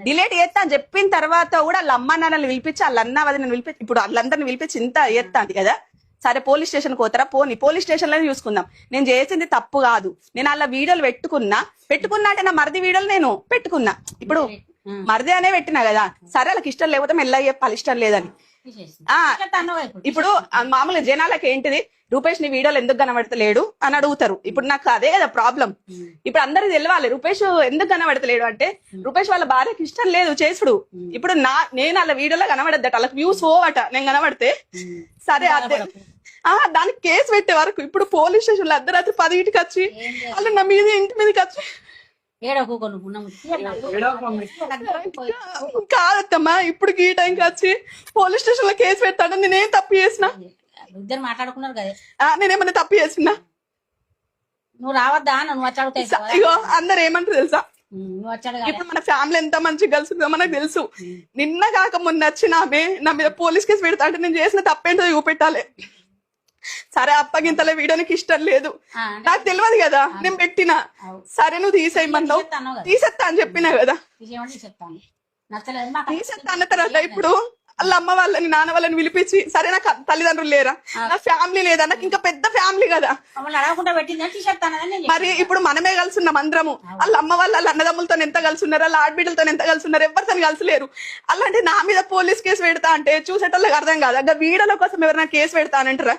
Delete చేస్తా అని చెప్పిన తర్వాత కూడా వాళ్ళ అమ్మ నాన్నని పిలిపించి వాళ్ళ అన్న వదిన పిలిపించి ఇప్పుడు వాళ్ళందరిని పిలిపించి ఇంత చేస్తాంది కదా. సరే పోలీస్ స్టేషన్ పోతారా పోనీ, పోలీస్ స్టేషన్ లోనే చూసుకుందాం. నేను చేసింది తప్పు కాదు, నేను అలా వీడియోలు పెట్టుకున్నా అంటే నా మరిది వీడియోలు నేను పెట్టుకున్నా. ఇప్పుడు మరిది అనే పెట్టినా కదా, సరే వాళ్ళకి ఇష్టం లేకపోతే మెల్లగా చెప్పాలి ఇష్టం లేదని. ఇప్పుడు మామూలుగా జనాలకి ఏంటిది, రూపేష్ నీ వీడియోలు ఎందుకు కనబడతలేడు అని అడుగుతారు. ఇప్పుడు నాకు అదే కదా ప్రాబ్లం. ఇప్పుడు అందరికి తెలియాలి రూపేష్ ఎందుకు కనబడతలేడు అంటే, రూపేష్ వాళ్ళ భార్యకి ఇష్టం లేదు చేసుడు. ఇప్పుడు నేను వాళ్ళ వీడియోలో కనబడద్దట, వాళ్ళకి వ్యూస్ పోవట నేను కనబడితే. సరే అదే దానికి కేసు పెట్టే వరకు ఇప్పుడు పోలీస్ స్టేషన్ లో అర్ధరాత్రి 10కి వచ్చి వాళ్ళు నా మీద ఇంటి మీదకి వచ్చి కాదత్తమ్మా ఇప్పుడు ఈ టైంకి వచ్చి పోలీస్ స్టేషన్ లో కేసు పెడతాడు. నేనేం తప్పు చేసినా? ఇద్దరు మాట్లాడుకున్నారు కదా, నేనేమన్నా తప్పు చేసినా? నువ్వు రావద్దా నువ్వు ఇగో అందరు ఏమంటారు తెలుసా, ఇప్పుడు మన ఫ్యామిలీ ఎంత మంచిగా కలుసుకుందో మనకు తెలుసు. నిన్న కాక మొన్న వచ్చి నా మీద పోలీస్ కేసు పెడతా అంటే నేను చేసిన తప్పేంటో చూపెట్టాలి. సరే అప్పగింతలే వీడియోనికి ఇష్టం లేదు నాకు తెలియదు కదా, నేను పెట్టినా. సరే నువ్వు తీసేయమన్నావు, తీసేస్తా అని చెప్పినా కదా. తీసేస్తా అన్న తర్వాత ఇప్పుడు వాళ్ళ అమ్మ వాళ్ళని నాన్న వాళ్ళని పిలిపించి, సరే నాకు తల్లిదండ్రులు లేరా, నా ఫ్యామిలీ లేదా, నాకు ఇంకా పెద్ద ఫ్యామిలీ కదా. మరి ఇప్పుడు మనమే కలిసి ఉన్నాం అందరము. వాళ్ళ అమ్మ వాళ్ళ అన్నదమ్ములతో ఎంత కలిసి ఉన్నారు, వాళ్ళ ఆడబిడ్డలతో ఎంత కలిసి ఉన్నారు, ఎవరితో కలిసిలేరు. అలాంటి నా మీద పోలీస్ కేసు పెడతా అంటే చూసేటోళ్ళకి అర్థం కాదు. ఇంకా వీడియోల కోసం ఎవరైనా కేసు పెడతానంటారా?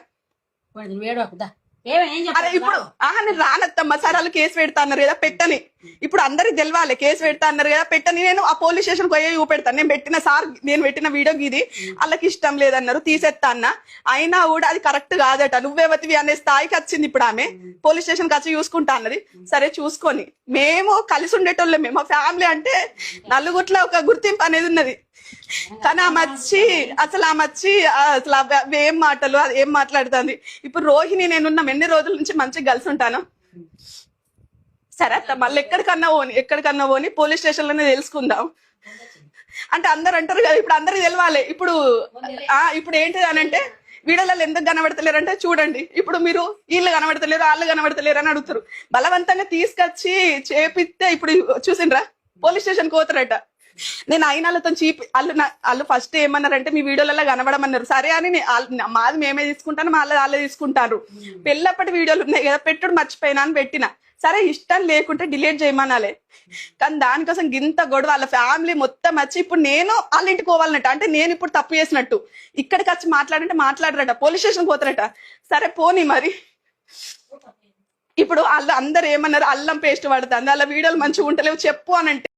అరే ఇప్పుడు నేను రానత్తమ్మా, సరే వాళ్ళు కేసు పెడతా అన్నారు కదా పెట్టని. ఇప్పుడు అందరికి తెలవాలి కేసు పెడతా అన్నారు కదా పెట్టని. నేను ఆ పోలీస్ స్టేషన్ పోయి చూపెడతాను, నేను పెట్టిన వీడియోకి ఇది వాళ్ళకి ఇష్టం లేదన్నారు తీసేస్తా అన్న. అయినా కూడా అది కరెక్ట్ కాదట, నువ్వేవతివి అనే స్థాయికి వచ్చింది. ఇప్పుడు ఆమె పోలీస్ స్టేషన్ కి వచ్చి చూసుకుంటా అన్నది. సరే చూసుకొని మేము కలిసి ఉండేటోళ్ళమే, మా ఫ్యామిలీ అంటే నలుగుట్ల ఒక గుర్తింపు అనేది ఉన్నది. కానీ ఆమె వచ్చి అసలు ఏం మాటలు అది ఏం మాట్లాడుతుంది. ఇప్పుడు రోహిణి నేనున్నాం ఎన్ని రోజుల నుంచి మంచిగా కలిసి ఉంటాను. సరే అత్త మళ్ళీ ఎక్కడికన్నా పోని పోలీస్ స్టేషన్ లోనే తెలుసుకుందాం అంటే అందరు అంటారు కదా. ఇప్పుడు అందరికి తెలవాలి. ఇప్పుడు ఏంటిది అని అంటే, వీడియోలలో ఎందుకు కనబడతలేరు అంటే చూడండి, ఇప్పుడు మీరు వీళ్ళు కనబడతలేరు వాళ్ళు కనబడతలేరు అని అడుగుతారు. బలవంతంగా తీసుకొచ్చి చేపిస్తే ఇప్పుడు చూసిండ్రా పోలీస్ స్టేషన్ పోతారట. నేను అయినాలతో వాళ్ళు ఫస్ట్ ఏమన్నారంటే మీ వీడియోలలో కనబడమన్నారు. సరే అని మాది మేమే తీసుకుంటాను, వాళ్ళే తీసుకుంటారు. పెళ్ళప్పటి వీడియోలు ఉన్నాయి కదా పెట్టుడు మర్చిపోయినా అని పెట్టిన. సరే ఇష్టం లేకుంటే డిలీట్ చేయమనాలే. కానీ దానికోసం గింత గొడవ వాళ్ళ ఫ్యామిలీ మొత్తం వచ్చి ఇప్పుడు నేను వాళ్ళ ఇంటికి పోవాలన్నట్టు, అంటే నేను ఇప్పుడు తప్పు చేసినట్టు. ఇక్కడికి వచ్చి మాట్లాడరట, పోలీస్ స్టేషన్ పోతారట. సరే పోనీ మరి ఇప్పుడు వాళ్ళు అందరు ఏమన్నారు, అల్లం పేస్ట్ పడుతుంది, వాళ్ళ వీడియోలు మంచిగా ఉంటలేవు చెప్పు అని అంటే